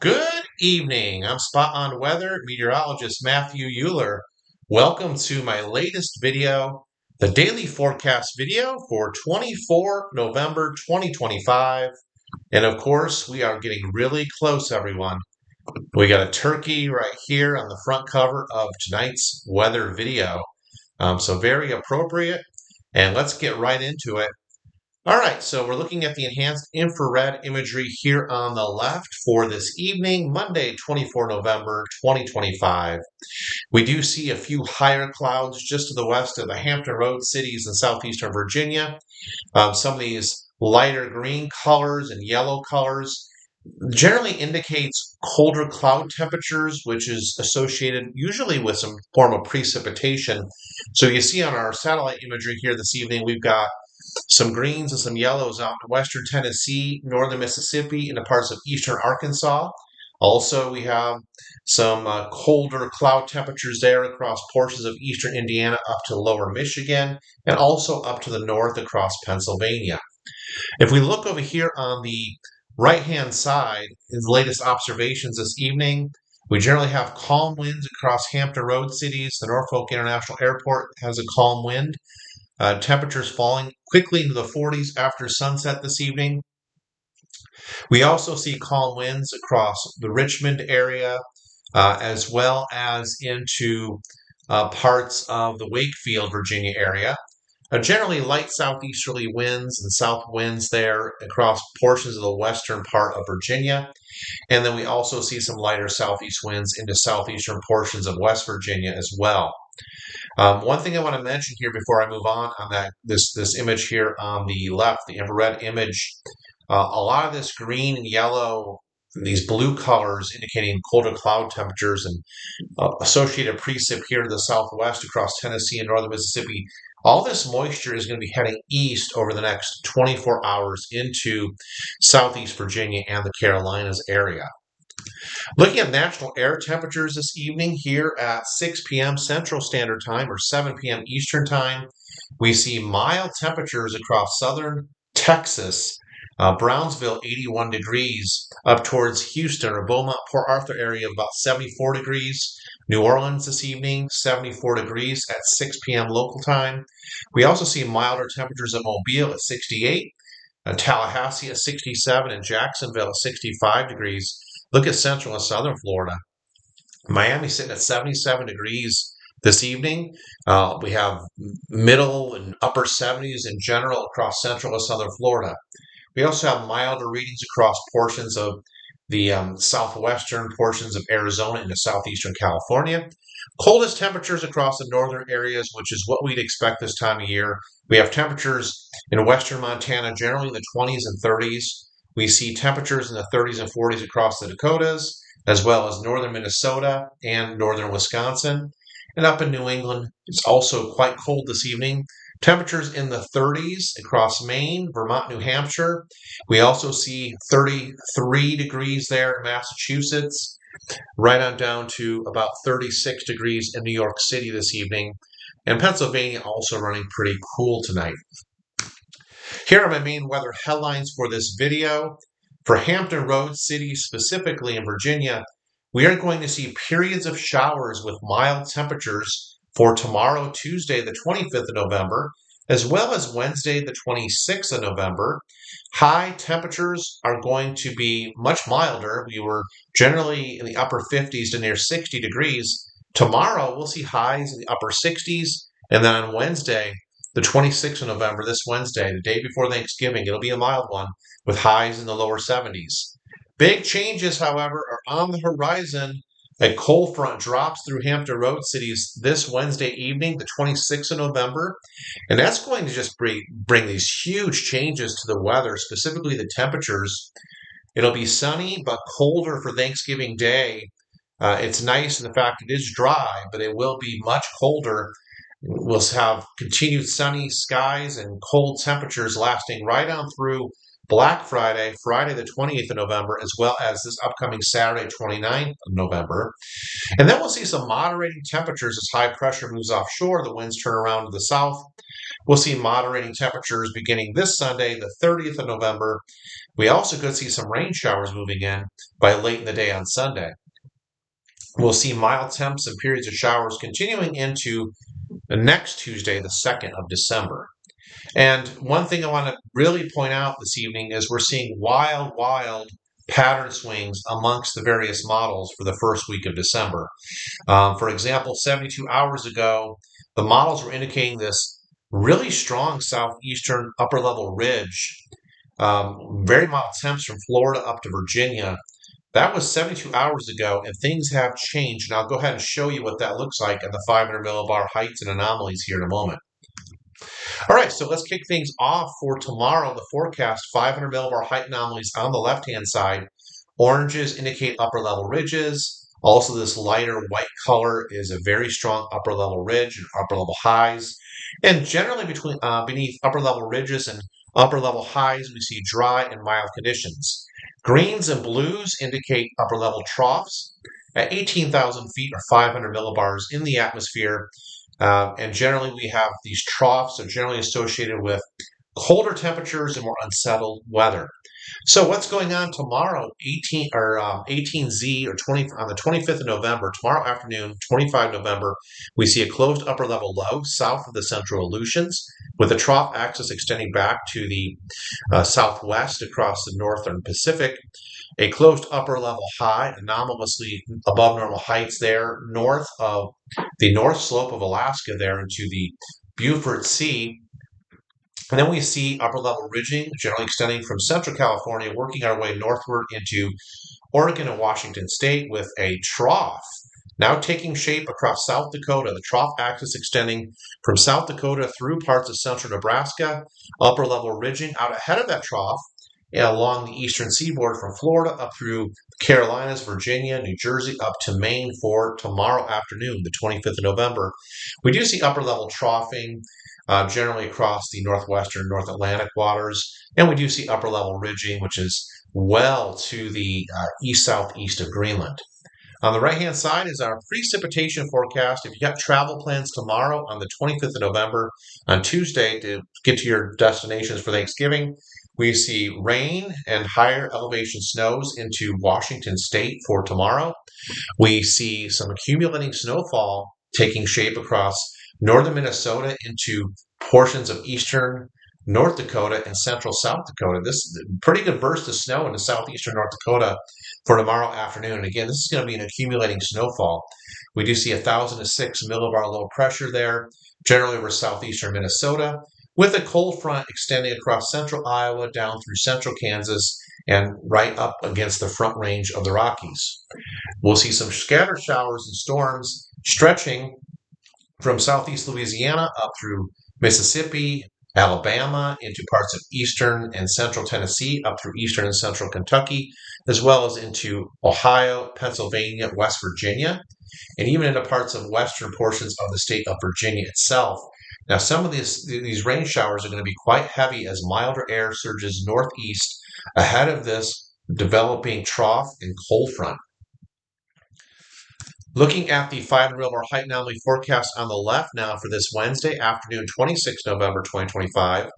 Good evening. I'm Spot On Weather meteorologist Matthew Euler. Welcome to my latest video, the daily forecast video for 24 November 2025. And of course, we are getting really close, everyone. We got a turkey right here on the front cover of tonight's weather video. So very appropriate. And let's get right into it. All right, so we're looking at the enhanced infrared imagery here on the left for this evening, Monday, 24 November 2025. We do see a few higher clouds just to the west of the Hampton Road cities in southeastern Virginia. Some of these lighter green colors and yellow colors generally indicates colder cloud temperatures, which is associated usually with some form of precipitation. So you see on our satellite imagery here this evening, we've got some greens and some yellows out in western Tennessee, northern Mississippi, and the parts of eastern Arkansas. Also, we have some colder cloud temperatures there across portions of eastern Indiana up to lower Michigan, and also up to the north across Pennsylvania. If we look over here on the right-hand side, in the latest observations this evening, we generally have calm winds across Hampton Road cities. The Norfolk International Airport has a calm wind. Temperatures falling quickly into the 40s after sunset this evening. We also see calm winds across the Richmond area, as well as into parts of the Wakefield, Virginia area. Generally light southeasterly winds and south winds there across portions of the western part of Virginia. And then we also see some lighter southeast winds into southeastern portions of West Virginia as well. One thing I want to mention here before I move on that this image here on the left, the infrared image, a lot of this green and yellow, these blue colors indicating colder cloud temperatures and associated precip here to the southwest across Tennessee and northern Mississippi. All this moisture is going to be heading east over the next 24 hours into southeast Virginia and the Carolinas area. Looking at national air temperatures this evening here at 6 p.m. Central Standard Time or 7 p.m. Eastern Time, we see mild temperatures across southern Texas, Brownsville 81 degrees, up towards Houston or Beaumont, Port Arthur area of about 74 degrees. New Orleans this evening, 74 degrees at 6 p.m. local time. We also see milder temperatures at Mobile at 68, Tallahassee at 67, and Jacksonville at 65 degrees. Look at central and southern Florida. Miami sitting at 77 degrees this evening. We have middle and upper 70s in general across central and southern Florida. We also have milder readings across portions of the southwestern portions of Arizona into southeastern California. Coldest temperatures across the northern areas, which is what we'd expect this time of year. We have temperatures in western Montana generally in the 20s and 30s. We see temperatures in the 30s and 40s across the Dakotas, as well as northern Minnesota and northern Wisconsin. And up in New England, it's also quite cold this evening. Temperatures in the 30s across Maine, Vermont, New Hampshire. We also see 33 degrees there in Massachusetts, right on down to about 36 degrees in New York City this evening. And Pennsylvania also running pretty cool tonight. Here are my main weather headlines for this video. For Hampton Road City, specifically in Virginia, we are going to see periods of showers with mild temperatures for tomorrow, Tuesday, the 25th of November, as well as Wednesday, the 26th of November. High temperatures are going to be much milder. We were generally in the upper 50s to near 60 degrees. Tomorrow, we'll see highs in the upper 60s, and then on Wednesday, the 26th of November, this Wednesday, the day before Thanksgiving, it'll be a mild one with highs in the lower 70s. Big changes, however, are on the horizon. A cold front drops through Hampton Road cities this Wednesday evening, the 26th of November, and that's going to just bring these huge changes to the weather, specifically the temperatures. It'll be sunny but colder for Thanksgiving Day. It's nice in the fact it is dry, but it will be much colder. We'll have continued sunny skies and cold temperatures lasting right on through Black Friday, Friday the 20th of November, as well as this upcoming Saturday, 29th of November. And then we'll see some moderating temperatures as high pressure moves offshore. The winds turn around to the south. We'll see moderating temperatures beginning this Sunday, the 30th of November. We also could see some rain showers moving in by late in the day on Sunday. We'll see mild temps and periods of showers continuing into the next Tuesday, the 2nd of December. And one thing I want to really point out this evening is we're seeing wild pattern swings amongst the various models for the first week of December. For example, 72 hours ago, the models were indicating this really strong southeastern upper level ridge, very mild temps from Florida up to Virginia. That was 72 hours ago, and things have changed. And I'll go ahead and show you what that looks like at the 500 millibar heights and anomalies here in a moment. All right, so let's kick things off for tomorrow. The forecast, 500 millibar height anomalies on the left-hand side. Oranges indicate upper level ridges. Also, this lighter white color is a very strong upper level ridge and upper level highs. And generally beneath upper level ridges and upper level highs, we see dry and mild conditions. Greens and blues indicate upper level troughs at 18,000 feet or 500 millibars in the atmosphere. And generally, we have these troughs are generally associated with colder temperatures and more unsettled weather. So what's going on tomorrow, 18Z or 20 on the 25th of November, tomorrow afternoon, 25 November, we see a closed upper level low south of the central Aleutians with the trough axis extending back to the southwest across the northern Pacific. A closed upper level high, anomalously above normal heights there, north of the north slope of Alaska there into the Beaufort Sea. And then we see upper level ridging, generally extending from central California, working our way northward into Oregon and Washington state with a trough now taking shape across South Dakota, the trough axis extending from South Dakota through parts of central Nebraska, upper level ridging out ahead of that trough along the eastern seaboard from Florida up through the Carolinas, Virginia, New Jersey, up to Maine for tomorrow afternoon, the 25th of November. We do see upper level troughing generally across the northwestern North Atlantic waters, and we do see upper level ridging, which is well to the east-southeast of Greenland. On the right-hand side is our precipitation forecast. If you got travel plans tomorrow on the 25th of November, on Tuesday to get to your destinations for Thanksgiving, we see rain and higher elevation snows into Washington state for tomorrow. We see some accumulating snowfall taking shape across northern Minnesota into portions of eastern North Dakota and central South Dakota. This is a pretty good burst of snow into southeastern North Dakota for tomorrow afternoon. And again, this is going to be an accumulating snowfall. We do see 1,006 millibar low pressure there, generally over southeastern Minnesota, with a cold front extending across central Iowa down through central Kansas and right up against the front range of the Rockies. We'll see some scattered showers and storms stretching from southeast Louisiana up through Mississippi, Alabama, into parts of eastern and central Tennessee, up through eastern and central Kentucky, as well as into Ohio, Pennsylvania, West Virginia, and even into parts of western portions of the state of Virginia itself. Now, some of these rain showers are going to be quite heavy as milder air surges northeast ahead of this developing trough and cold front. Looking at the 500 millibar height anomaly forecast on the left now for this Wednesday afternoon, 26 November 2025,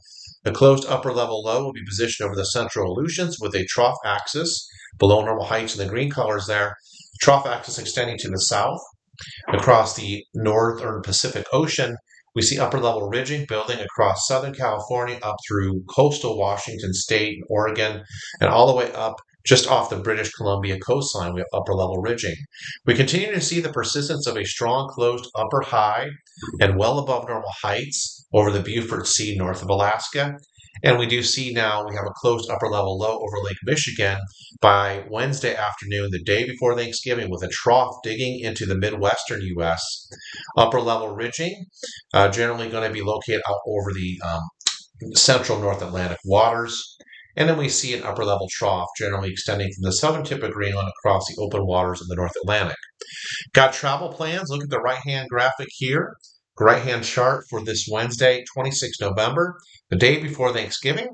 the closed upper level low will be positioned over the central Aleutians with a trough axis below normal heights in the green colors there, trough axis extending to the south across the northern Pacific Ocean. We see upper level ridging building across Southern California up through coastal Washington state and Oregon and all the way up just off the British Columbia coastline. We have upper level ridging. We continue to see the persistence of a strong closed upper high and well above normal heights over the Beaufort Sea north of Alaska. And we do see now we have a closed upper level low over Lake Michigan by Wednesday afternoon, the day before Thanksgiving, with a trough digging into the Midwestern U.S. Upper level ridging, generally going to be located out over the central North Atlantic waters. And then we see an upper level trough generally extending from the southern tip of Greenland across the open waters of the North Atlantic. Got travel plans? Look at the right-hand graphic here. Right-hand chart for this Wednesday, 26 November, the day before Thanksgiving.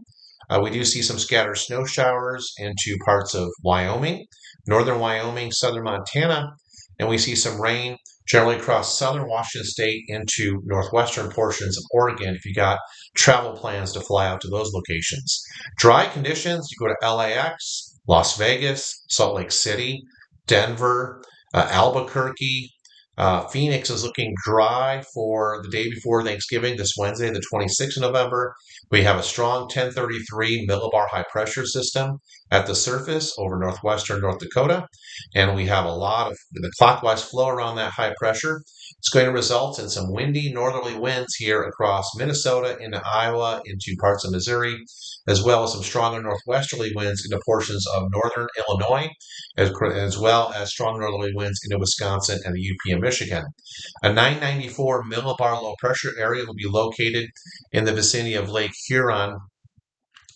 We do see some scattered snow showers into parts of Wyoming, northern Wyoming, southern Montana, and we see some rain generally across southern Washington state into northwestern portions of Oregon if you got travel plans to fly out to those locations. Dry conditions, you go to LAX, Las Vegas, Salt Lake City, Denver, Albuquerque. Phoenix is looking dry for the day before Thanksgiving, this Wednesday, the 26th of November. We have a strong 1033 millibar high pressure system at the surface over northwestern North Dakota, and we have a lot of the clockwise flow around that high pressure. It's going to result in some windy northerly winds here across Minnesota, into Iowa, into parts of Missouri, as well as some stronger northwesterly winds into portions of northern Illinois, as well as strong northerly winds into Wisconsin and the UP and Michigan. A 994 millibar low pressure area will be located in the vicinity of Lake Huron.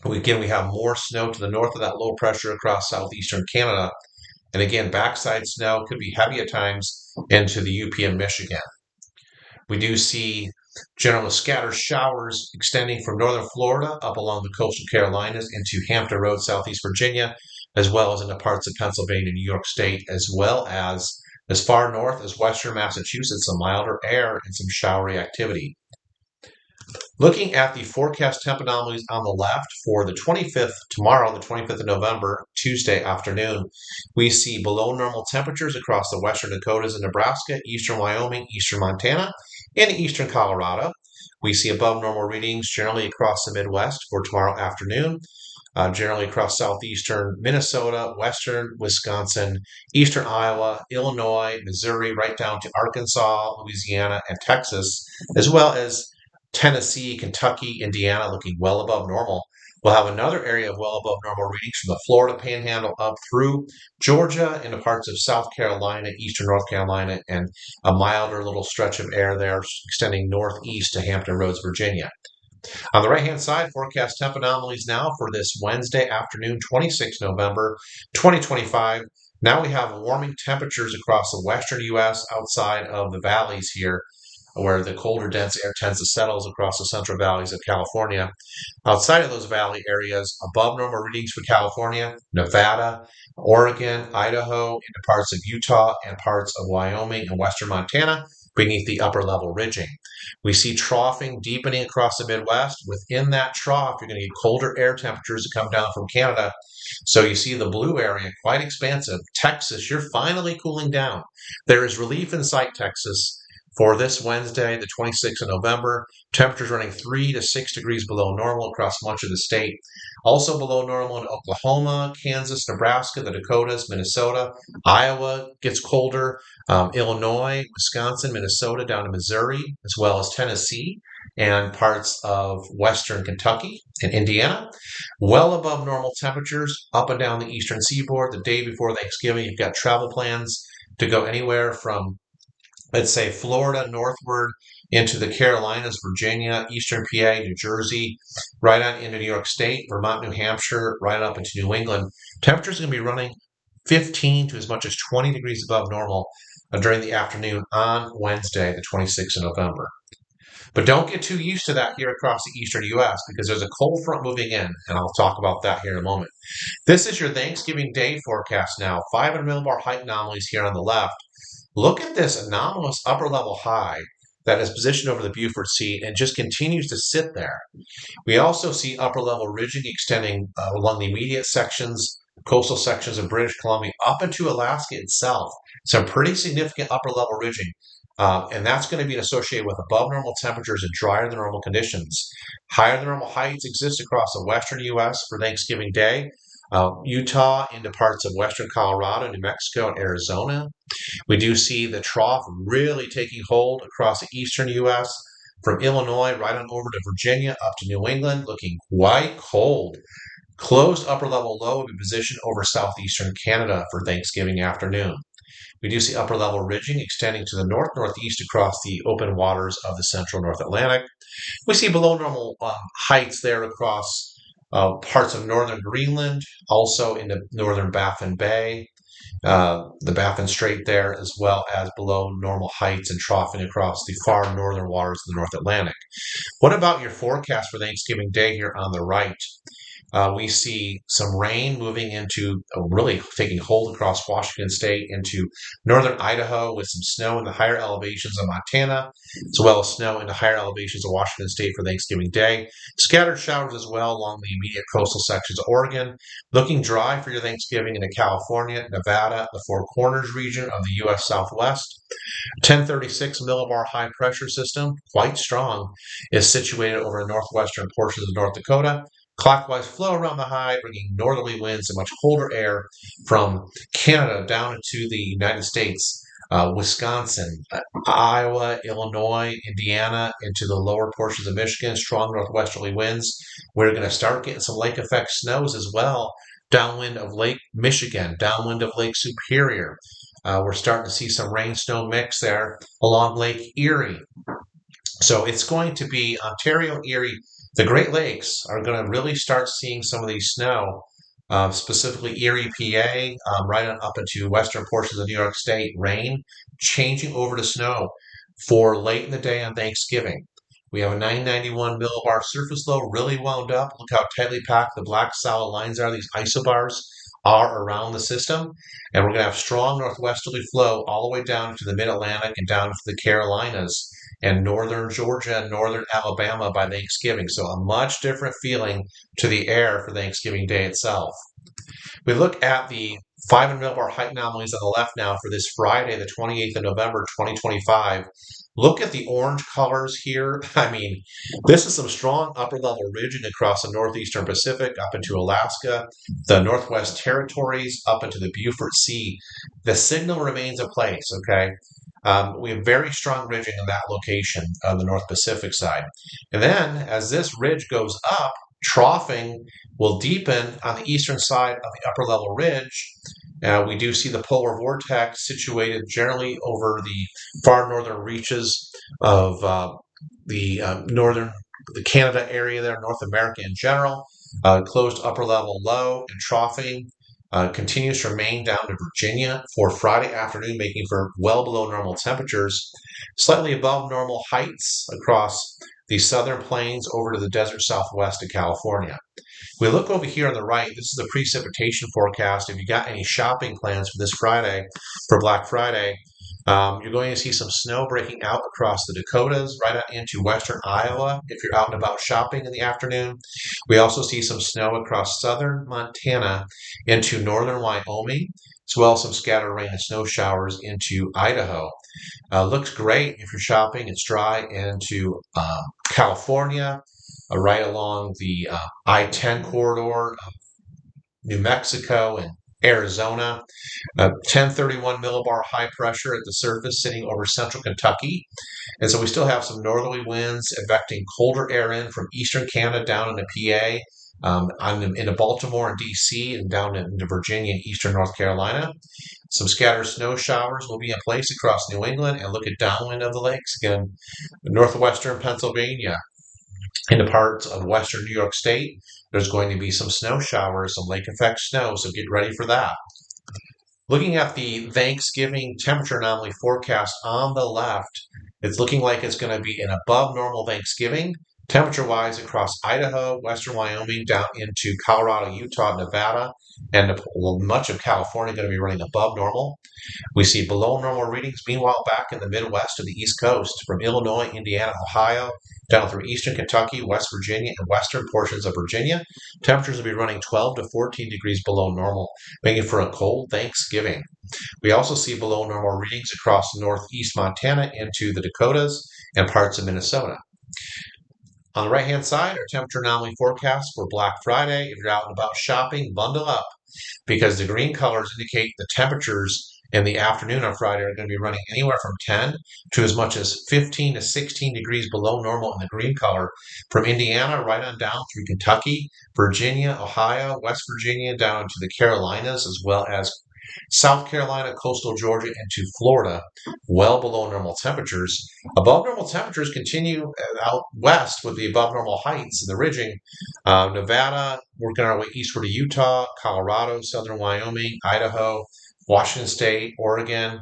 Again, we have more snow to the north of that low pressure across southeastern Canada. And again, backside snow could be heavy at times into the UP and Michigan. We do see general scattered showers extending from northern Florida up along the coastal Carolinas into Hampton Road, southeast Virginia, as well as into parts of Pennsylvania, New York State, as well as far north as western Massachusetts, some milder air and some showery activity. Looking at the forecast temp anomalies on the left for the 25th, tomorrow, the 25th of November, Tuesday afternoon, we see below normal temperatures across the western Dakotas and Nebraska, eastern Wyoming, eastern Montana, and eastern Colorado. We see above normal readings generally across the Midwest for tomorrow afternoon, generally across southeastern Minnesota, western Wisconsin, eastern Iowa, Illinois, Missouri, right down to Arkansas, Louisiana, and Texas, as well as Tennessee, Kentucky, Indiana looking well above normal. We'll have another area of well above normal readings from the Florida Panhandle up through Georgia into parts of South Carolina, eastern North Carolina, and a milder little stretch of air there extending northeast to Hampton Roads, Virginia. On the right-hand side, forecast temp anomalies now for this Wednesday afternoon, 26 November 2025. Now we have warming temperatures across the western U.S. outside of the valleys here, where the colder, dense air tends to settle across the central valleys of California. Outside of those valley areas, above normal readings for California, Nevada, Oregon, Idaho, into parts of Utah and parts of Wyoming and western Montana, beneath the upper level ridging. We see troughing deepening across the Midwest. Within that trough, you're going to get colder air temperatures that come down from Canada. So you see the blue area quite expansive. Texas, you're finally cooling down. There is relief in sight, Texas. For this Wednesday, the 26th of November, temperatures running 3 to 6 degrees below normal across much of the state. Also below normal in Oklahoma, Kansas, Nebraska, the Dakotas, Minnesota. Iowa gets colder. Illinois, Wisconsin, Minnesota, down to Missouri, as well as Tennessee and parts of western Kentucky and Indiana. Well above normal temperatures up and down the eastern seaboard. The day before Thanksgiving, you've got travel plans to go anywhere from, let's say, Florida northward into the Carolinas, Virginia, eastern PA, New Jersey, right on into New York State, Vermont, New Hampshire, right up into New England. Temperatures are going to be running 15 to as much as 20 degrees above normal during the afternoon on Wednesday, the 26th of November. But don't get too used to that here across the eastern U.S. because there's a cold front moving in, and I'll talk about that here in a moment. This is your Thanksgiving Day forecast now. 500 millibar height anomalies here on the left. Look at this anomalous upper level high that is positioned over the Beaufort Sea and just continues to sit there. We also see upper level ridging extending along the immediate sections, coastal sections of British Columbia up into Alaska itself. Some pretty significant upper level ridging. And that's going to be associated with above normal temperatures and drier than normal conditions. Higher than normal heights exist across the western U.S. for Thanksgiving Day. Utah into parts of western Colorado, New Mexico, and Arizona. We do see the trough really taking hold across the eastern U.S. from Illinois right on over to Virginia up to New England, looking quite cold. Closed upper level low will be positioned over southeastern Canada for Thanksgiving afternoon. We do see upper level ridging extending to the north-northeast across the open waters of the central North Atlantic. We see below normal heights there across parts of northern Greenland, also in the northern Baffin Bay, the Baffin Strait there, as well as below normal heights and troughing across the far northern waters of the North Atlantic. What about your forecast for Thanksgiving Day here on the right? We see some rain moving into, really taking hold across Washington State into northern Idaho with some snow in the higher elevations of Montana, as well as snow in the higher elevations of Washington State for Thanksgiving Day. Scattered showers as well along the immediate coastal sections of Oregon. Looking dry for your Thanksgiving into California, Nevada, the Four Corners region of the U.S. Southwest. 1036 millibar high pressure system, quite strong, is situated over the northwestern portions of North Dakota. Clockwise flow around the high, bringing northerly winds and much colder air from Canada down into the United States, Wisconsin, Iowa, Illinois, Indiana, into the lower portions of Michigan. Strong northwesterly winds. We're going to start getting some lake effect snows as well, downwind of Lake Michigan, downwind of Lake Superior. We're starting to see some rain-snow mix there along Lake Erie. So it's going to be Ontario, Erie. The Great Lakes are going to really start seeing some of these snow, specifically Erie, PA, right on up into western portions of New York State. Rain changing over to snow for late in the day on Thanksgiving. We have a 991 millibar surface low, really wound up. Look how tightly packed the black solid lines are. These isobars are around the system. And we're going to have strong northwesterly flow all the way down to the mid-Atlantic and down to the Carolinas and northern Georgia and northern Alabama by Thanksgiving. So a much different feeling to the air for Thanksgiving Day itself. We look at the 500 millibar height anomalies on the left now for this Friday, the 28th of November, 2025. Look at the orange colors here. I mean, this is some strong upper level ridging across the northeastern Pacific, up into Alaska, the Northwest Territories, up into the Beaufort Sea. The signal remains in place, okay? We have very strong ridging in that location on the North Pacific side. And then as this ridge goes up, troughing will deepen on the eastern side of the upper level ridge. We do see the polar vortex situated generally over the far northern reaches of the Canada area there, North America in general. Closed upper level low and troughing continues to remain down to Virginia for Friday afternoon, making for well below normal temperatures, slightly above normal heights across the southern plains over to the desert southwest of California. We look over here on the right. This is the precipitation forecast. If you got any shopping plans for this Friday, for Black Friday, you're going to see some snow breaking out across the Dakotas, right out into western Iowa if you're out and about shopping in the afternoon. We also see some snow across southern Montana into northern Wyoming, as well as some scattered rain and snow showers into Idaho. Looks great if you're shopping. It's dry into California, right along the I-10 corridor of New Mexico and Arizona. 1031 millibar high pressure at the surface sitting over central Kentucky. And so we still have some northerly winds affecting colder air in from eastern Canada down into PA, into Baltimore and DC, and down into Virginia and eastern North Carolina. Some scattered snow showers will be in place across New England, and look at downwind of the lakes again, northwestern Pennsylvania into parts of western New York State. There's going to be some snow showers, some lake effect snow, so get ready for that. Looking at the Thanksgiving temperature anomaly forecast on the left, it's looking like it's going to be an above normal Thanksgiving, temperature-wise across Idaho, western Wyoming, down into Colorado, Utah, Nevada, and much of California going to be running above normal. We see below normal readings, meanwhile, back in the Midwest of the East Coast, from Illinois, Indiana, Ohio, down through eastern Kentucky, West Virginia, and western portions of Virginia. Temperatures will be running 12 to 14 degrees below normal, making for a cold Thanksgiving. We also see below normal readings across northeast Montana into the Dakotas and parts of Minnesota. On the right-hand side, our temperature anomaly forecast for Black Friday. If you're out and about shopping, bundle up, because the green colors indicate the temperatures in the afternoon on Friday are going to be running anywhere from 10 to as much as 15 to 16 degrees below normal in the green color, from Indiana right on down through Kentucky, Virginia, Ohio, West Virginia, down into the Carolinas, as well as South Carolina, coastal Georgia, into Florida, well below normal temperatures. Above normal temperatures continue out west with the above normal heights and the ridging. Nevada, working our way eastward to Utah, Colorado, southern Wyoming, Idaho, Washington State, Oregon,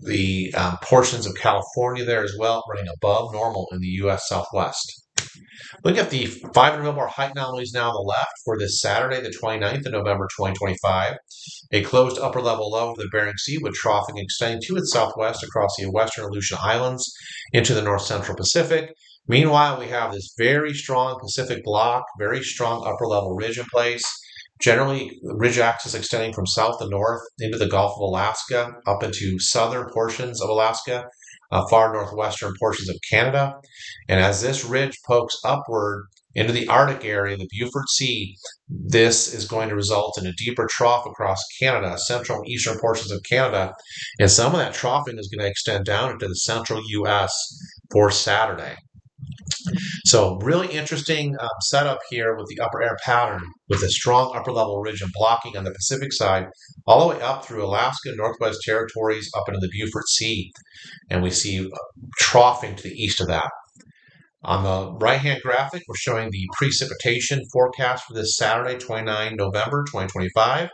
the portions of California there as well, running above normal in the U.S. Southwest. Look at the 500 millibar height anomalies now on the left for this Saturday, the 29th of November, 2025. A closed upper level low over the Bering Sea with troughing extending to its southwest across the western Aleutian Islands into the north central Pacific. Meanwhile, we have this very strong Pacific block, very strong upper level ridge in place. Generally, the ridge axis extending from south to north into the Gulf of Alaska, up into southern portions of Alaska, far northwestern portions of Canada. And as this ridge pokes upward into the Arctic area, the Beaufort Sea, this is going to result in a deeper trough across Canada, central and eastern portions of Canada. And some of that troughing is going to extend down into the central U.S. for Saturday. So really interesting setup here with the upper air pattern with a strong upper level ridge and blocking on the Pacific side all the way up through Alaska, Northwest Territories, up into the Beaufort Sea. And we see troughing to the east of that. On the right-hand graphic, we're showing the precipitation forecast for this Saturday, 29 November 2025.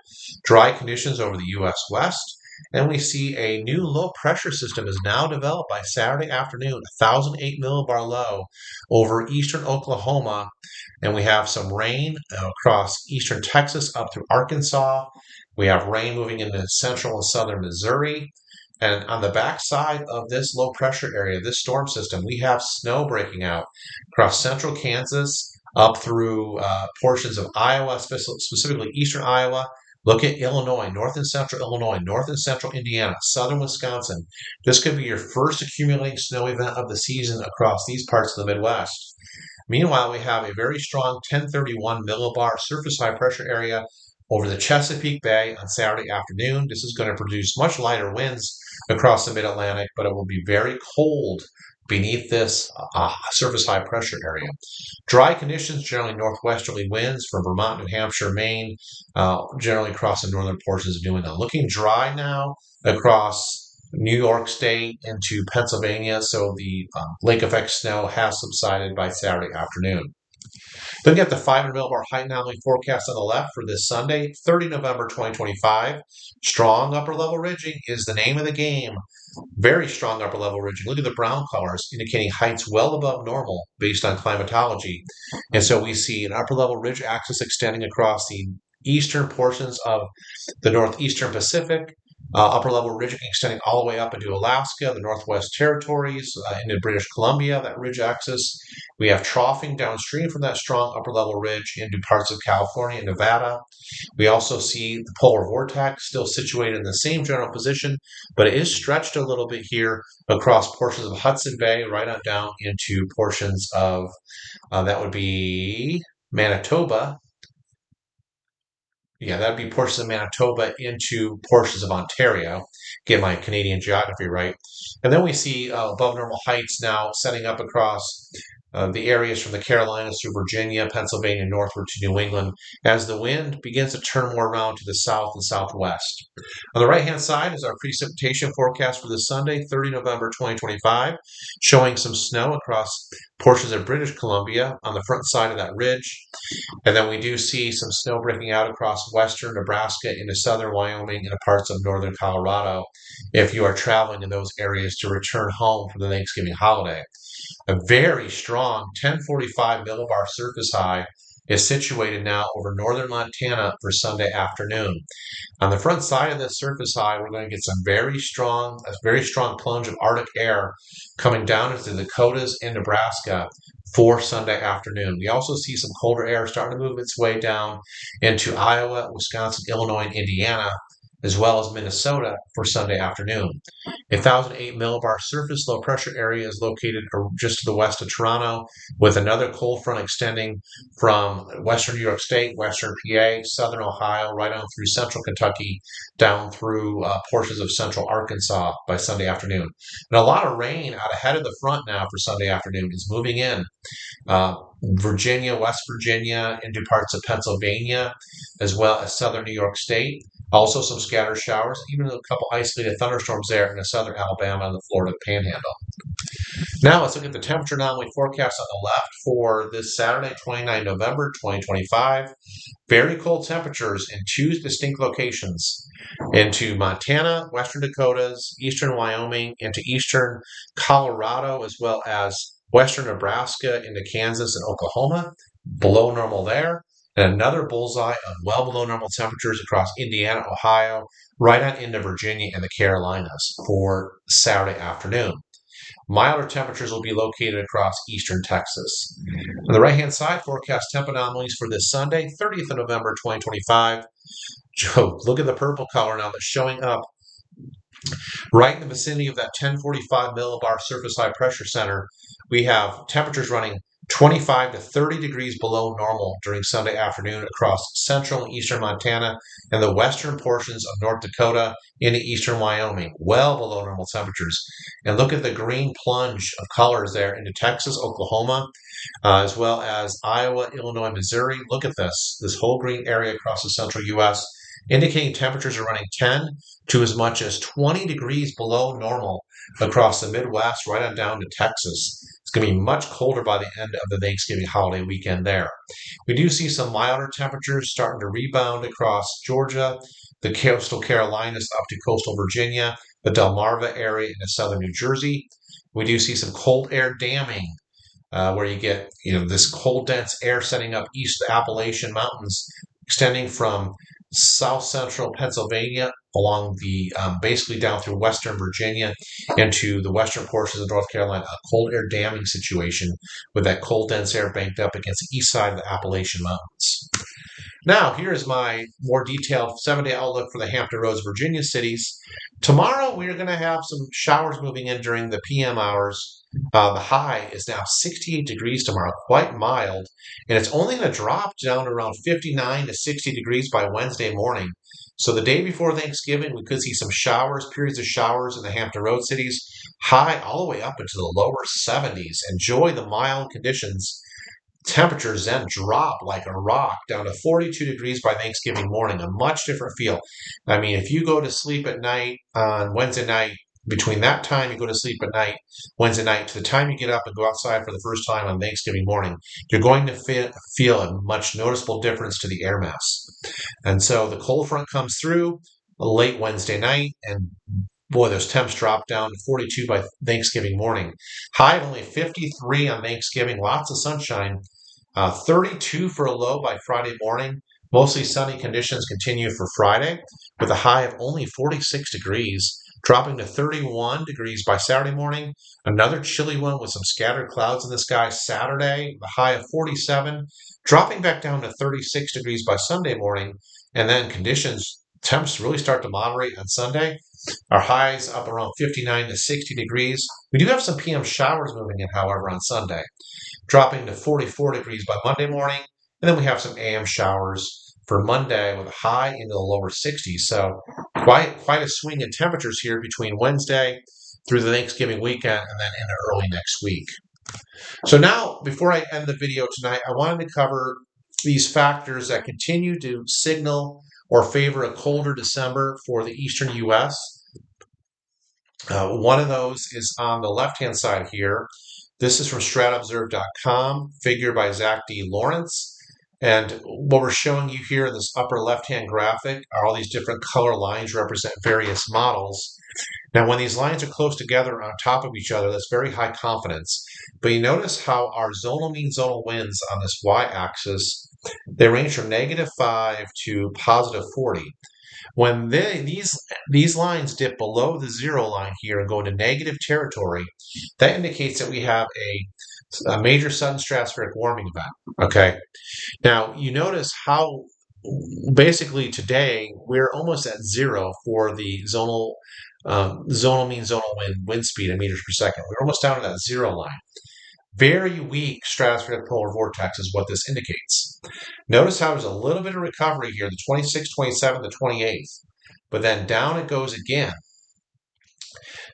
Dry conditions over the U.S. West. And we see a new low pressure system is now developed by Saturday afternoon, 1,008 millibar low over eastern Oklahoma. And we have some rain across eastern Texas up through Arkansas. We have rain moving into central and southern Missouri. And on the backside of this low pressure area, this storm system, we have snow breaking out across central Kansas up through portions of Iowa, specifically eastern Iowa. Look at Illinois, north and central Indiana, southern Wisconsin. This could be your first accumulating snow event of the season across these parts of the Midwest. Meanwhile, we have a very strong 1031 millibar surface high pressure area over the Chesapeake Bay on Saturday afternoon. This is going to produce much lighter winds across the mid-Atlantic, but it will be very cold beneath this surface high pressure area. Dry conditions, generally northwesterly winds from Vermont, New Hampshire, Maine, generally across the northern portions of New England. Looking dry now across New York State into Pennsylvania, so the lake effect snow has subsided by Saturday afternoon. Looking at the 500 millibar height anomaly forecast on the left for this Sunday, 30 November 2025. Strong upper level ridging is the name of the game. Very strong upper level ridging. Look at the brown colors indicating heights well above normal based on climatology. And so we see an upper level ridge axis extending across the eastern portions of the northeastern Pacific. Upper level ridge extending all the way up into Alaska, the Northwest Territories, into British Columbia, that ridge axis. We have troughing downstream from that strong upper level ridge into parts of California and Nevada. We also see the polar vortex still situated in the same general position, but it is stretched a little bit here across portions of Hudson Bay, right on down into portions of, that would be Manitoba. Yeah, that would be portions of Manitoba into portions of Ontario. Get my Canadian geography right. And then we see above normal heights now setting up across the areas from the Carolinas through Virginia, Pennsylvania, northward to New England, as the wind begins to turn more around to the south and southwest. On the right-hand side is our precipitation forecast for this Sunday, 30 November 2025, showing some snow across portions of British Columbia on the front side of that ridge. And then we do see some snow breaking out across western Nebraska into southern Wyoming and parts of northern Colorado if you are traveling in those areas to return home for the Thanksgiving holiday. A very strong 1045 millibar surface high is situated now over northern Montana for Sunday afternoon. On the front side of this surface high, we're going to get a very strong plunge of Arctic air coming down into the Dakotas and Nebraska for Sunday afternoon. We also see some colder air starting to move its way down into Iowa, Wisconsin, Illinois, and Indiana, as well as Minnesota for Sunday afternoon. A 1,008 millibar surface low pressure area is located just to the west of Toronto, with another cold front extending from western New York State, western PA, southern Ohio, right on through central Kentucky, down through portions of central Arkansas by Sunday afternoon. And a lot of rain out ahead of the front now for Sunday afternoon is moving in. Virginia, West Virginia, into parts of Pennsylvania, as well as southern New York State. Also some scattered showers, even a couple isolated thunderstorms there in the southern Alabama and the Florida Panhandle. Now let's look at the temperature anomaly forecast on the left for this Saturday, 29 November 2025. Very cold temperatures in two distinct locations, into Montana, western Dakotas, eastern Wyoming, into eastern Colorado, as well as western Nebraska into Kansas and Oklahoma, below normal there. And another bullseye of well below normal temperatures across Indiana, Ohio, right on into Virginia and the Carolinas for Saturday afternoon. Milder temperatures will be located across eastern Texas. On the right-hand side, forecast temp anomalies for this Sunday, 30th of November, 2025. Look at the purple color now that's showing up right in the vicinity of that 1045 millibar surface high pressure center. We have temperatures running 25 to 30 degrees below normal during Sunday afternoon across central and eastern Montana and the western portions of North Dakota into eastern Wyoming, well below normal temperatures. And look at the green plunge of colors there into Texas, Oklahoma, as well as Iowa, Illinois, Missouri. Look at this whole green area across the central U.S., indicating temperatures are running 10 to as much as 20 degrees below normal across the Midwest, right on down to Texas. It's going to be much colder by the end of the Thanksgiving holiday weekend there. We do see some milder temperatures starting to rebound across Georgia, the coastal Carolinas up to coastal Virginia, the Delmarva area into southern New Jersey. We do see some cold air damming, where you get this cold, dense air setting up east of the Appalachian Mountains, extending from south central Pennsylvania along the basically down through western Virginia into the western portions of North Carolina, a cold air damming situation with that cold, dense air banked up against the east side of the Appalachian Mountains. Now, here is my more detailed 7-day outlook for the Hampton Roads, Virginia cities. Tomorrow, we're going to have some showers moving in during the PM hours. The high is now 68 degrees tomorrow, quite mild, and it's only going to drop down to around 59 to 60 degrees by Wednesday morning. So the day before Thanksgiving, we could see some showers, periods of showers in the Hampton Road cities, high all the way up into the lower 70s. Enjoy the mild conditions. Temperatures then drop like a rock down to 42 degrees by Thanksgiving morning, a much different feel. I mean, if you go to sleep at night on Wednesday night, between that time you go to sleep at night, Wednesday night, to the time you get up and go outside for the first time on Thanksgiving morning, you're going to feel a much noticeable difference to the air mass. And so the cold front comes through late Wednesday night, and boy, those temps drop down to 42 by Thanksgiving morning. High of only 53 on Thanksgiving, lots of sunshine. 32 for a low by Friday morning. Mostly sunny conditions continue for Friday with a high of only 46 degrees, dropping to 31 degrees by Saturday morning. Another chilly one with some scattered clouds in the sky Saturday, the high of 47, dropping back down to 36 degrees by Sunday morning. And then temps really start to moderate on Sunday. Our highs up around 59 to 60 degrees. We do have some PM showers moving in, however, on Sunday, dropping to 44 degrees by Monday morning. And then we have some AM showers for Monday with a high into the lower 60s. So quite a swing in temperatures here between Wednesday through the Thanksgiving weekend and then into early next week. So now, before I end the video tonight, I wanted to cover these factors that continue to signal or favor a colder December for the eastern U.S. One of those is on the left-hand side here. This is from stratobserve.com, figure by Zach D. Lawrence. And what we're showing you here in this upper left-hand graphic are all these different color lines represent various models. Now, when these lines are close together on top of each other, that's very high confidence. But you notice how our zonal mean zonal winds on this y-axis, they range from -5 to +40. When these lines dip below the zero line here and go into negative territory, that indicates that we have a major sudden stratospheric warming event. Okay. Now, you notice how basically today we're almost at zero for the zonal mean zonal wind speed in meters per second. We're almost down to that zero line. Very weak stratospheric polar vortex is what this indicates. Notice how there's a little bit of recovery here, the 26th, 27th, the 28th, but then down it goes again.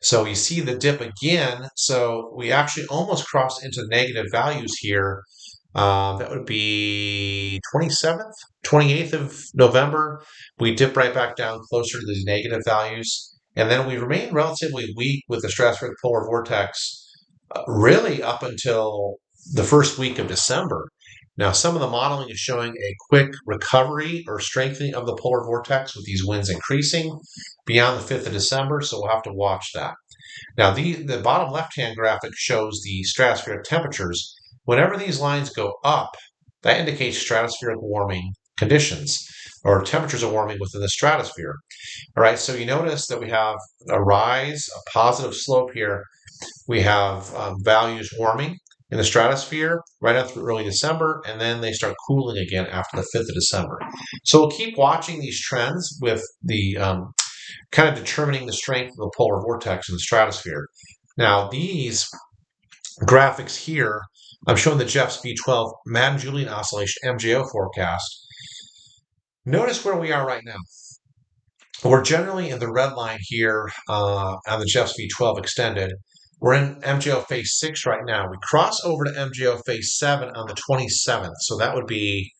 So you see the dip again. So we actually almost crossed into negative values here. That would be 27th, 28th of November. We dip right back down closer to these negative values. And then we remain relatively weak with the stratospheric polar vortex really up until the first week of December. Now, some of the modeling is showing a quick recovery or strengthening of the polar vortex with these winds increasing beyond the 5th of December, so we'll have to watch that. Now, the bottom left-hand graphic shows the stratospheric temperatures. Whenever these lines go up, that indicates stratospheric warming conditions, or temperatures are warming within the stratosphere. All right, so you notice that we have a rise, a positive slope here. We have values warming in the stratosphere right up through early December, and then they start cooling again after the 5th of December. So we'll keep watching these trends with the kind of determining the strength of the polar vortex in the stratosphere. Now, these graphics here, I'm showing the Jeffs V12 Madden-Julian Oscillation MJO forecast. Notice where we are right now. We're generally in the red line here on the Jeffs V12 extended. We're in MJO phase 6 right now. We cross over to MJO phase 7 on the 27th. So that would be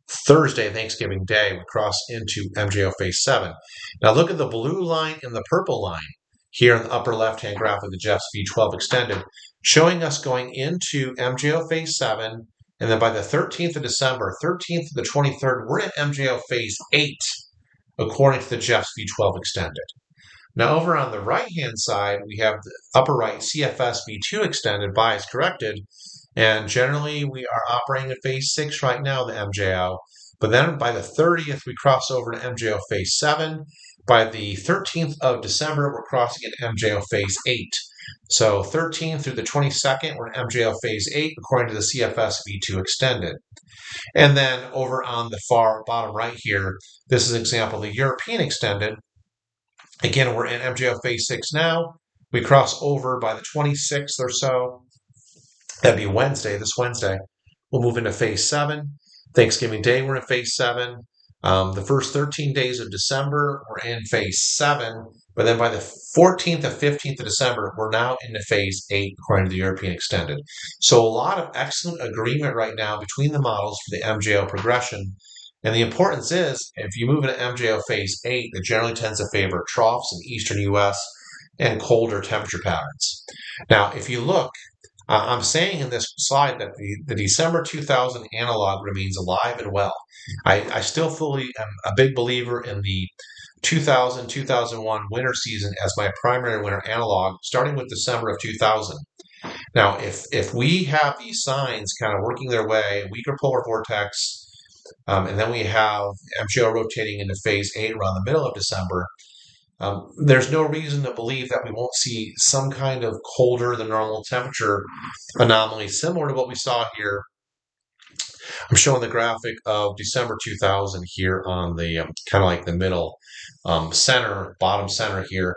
Thursday, Thanksgiving Day. We cross into MJO phase 7. Now look at the blue line and the purple line here in the upper left-hand graph of the Jeffs V12 extended, showing us going into MJO phase 7. And then by the 13th of December, 13th to the 23rd, we're in MJO phase 8, according to the Jeffs V12 extended. Now over on the right-hand side, we have the upper right CFS V2 extended, bias corrected, and generally we are operating at phase 6 right now, the MJO, but then by the 30th, we cross over to MJO phase 7. By the 13th of December, we're crossing into MJO phase 8. So 13th through the 22nd, we're in MJO phase 8, according to the CFS V2 extended. And then over on the far bottom right here, this is an example of the European extended. Again, we're in MJO phase 6 now. We cross over by the 26th or so. That'd be Wednesday, this Wednesday. We'll move into phase 7. Thanksgiving Day, we're in phase 7. The first 13 days of December, we're in phase 7. But then by the 14th and 15th of December, we're now into phase 8, according to the European extended. So a lot of excellent agreement right now between the models for the MJO progression. And the importance is, if you move into MJO phase 8, it generally tends to favor troughs in the eastern U.S. and colder temperature patterns. Now, if you look, I'm saying in this slide that the December 2000 analog remains alive and well. I still fully am a big believer in the 2000-2001 winter season as my primary winter analog, starting with December of 2000. Now, if we have these signs kind of working their way, weaker polar vortex, and then we have MJO rotating into phase 8 around the middle of December, there's no reason to believe that we won't see some kind of colder than normal temperature anomaly similar to what we saw here. I'm showing the graphic of December 2000 here on the kind of like the middle center, bottom center here.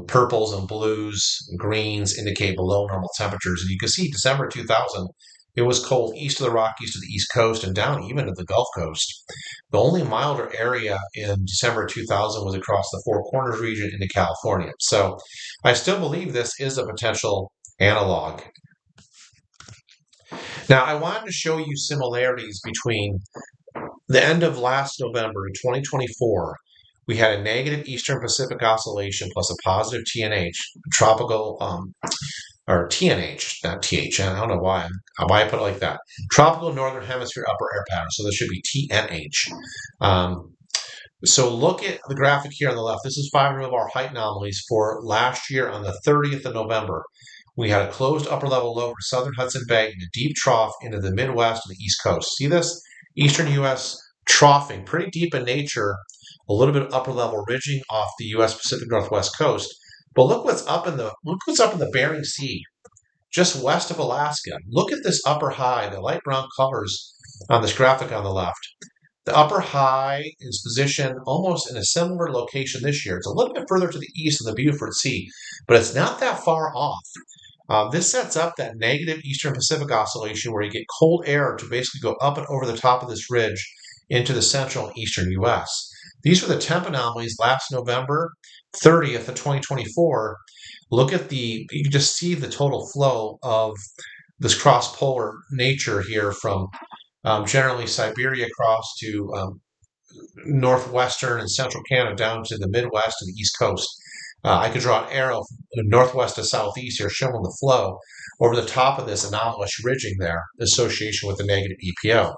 Purples and blues, greens indicate below normal temperatures. And you can see December 2000, it was cold east of the Rockies to the East Coast and down even to the Gulf Coast. The only milder area in December 2000 was across the Four Corners region into California. So I still believe this is a potential analog. Now, I wanted to show you similarities between the end of last November in 2024. We had a negative Eastern Pacific oscillation plus a positive TNH, tropical, or TNH, not TH. I don't know why I put it like that. Tropical Northern Hemisphere Upper Air Pattern. So this should be TNH. So look at the graphic here on the left. This is 5 millibar height anomalies for last year on the 30th of November. We had a closed upper level low over southern Hudson Bay and a deep trough into the Midwest and the East Coast. See this? Eastern U.S. troughing, pretty deep in nature, a little bit of upper level ridging off the U.S. Pacific Northwest coast. But look what's up in the Bering Sea, just west of Alaska. Look at this upper high, the light brown colors on this graphic on the left. The upper high is positioned almost in a similar location this year. It's a little bit further to the east of the Beaufort Sea, but it's not that far off. This sets up that negative Eastern Pacific oscillation where you get cold air to basically go up and over the top of this ridge into the central and eastern U.S. These were the temp anomalies last November 30th of 2024. Look at you can just see the total flow of this cross-polar nature here from generally Siberia across to northwestern and central Canada down to the Midwest and the East Coast. I could draw an arrow from northwest to southeast here showing the flow over the top of this anomalous ridging there, the association with the negative EPO.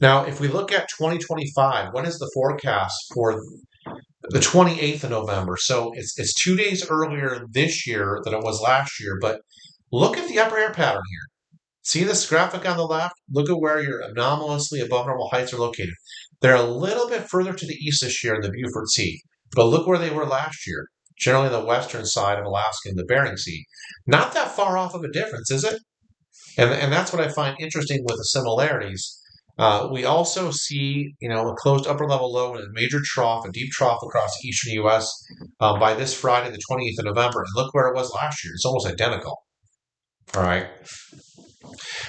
Now, if we look at 2025, what is the forecast for the 28th of November. So it's 2 days earlier this year than it was last year. But look at the upper air pattern here. See this graphic on the left? Look at where your anomalously above normal heights are located. They're a little bit further to the east this year in the Beaufort Sea, but look where they were last year, generally the western side of Alaska and the Bering Sea. Not that far off of a difference, is it? And that's what I find interesting with the similarities. We also see, a closed upper level low and a major trough, a deep trough across the eastern U.S. By this Friday, the 28th of November. And look where it was last year. It's almost identical. All right.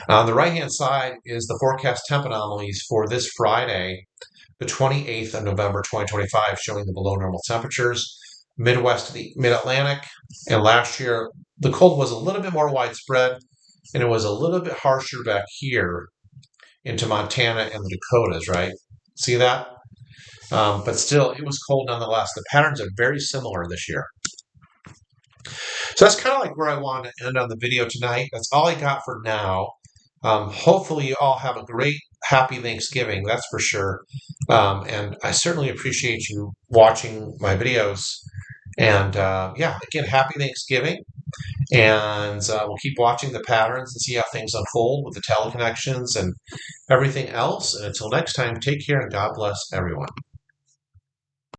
On the right-hand side is the forecast temp anomalies for this Friday, the 28th of November, 2025, showing the below normal temperatures. Midwest to the mid-Atlantic. And last year, the cold was a little bit more widespread, and it was a little bit harsher back here into Montana and the Dakotas, right? See that? But still, it was cold nonetheless. The patterns are very similar this year. So that's kind of like where I want to end on the video tonight. That's all I got for now. Hopefully you all have a great, happy Thanksgiving, that's for sure. And I certainly appreciate you watching my videos. And again, happy Thanksgiving. And we'll keep watching the patterns and see how things unfold with the teleconnections and everything else. And until next time, take care and God bless everyone.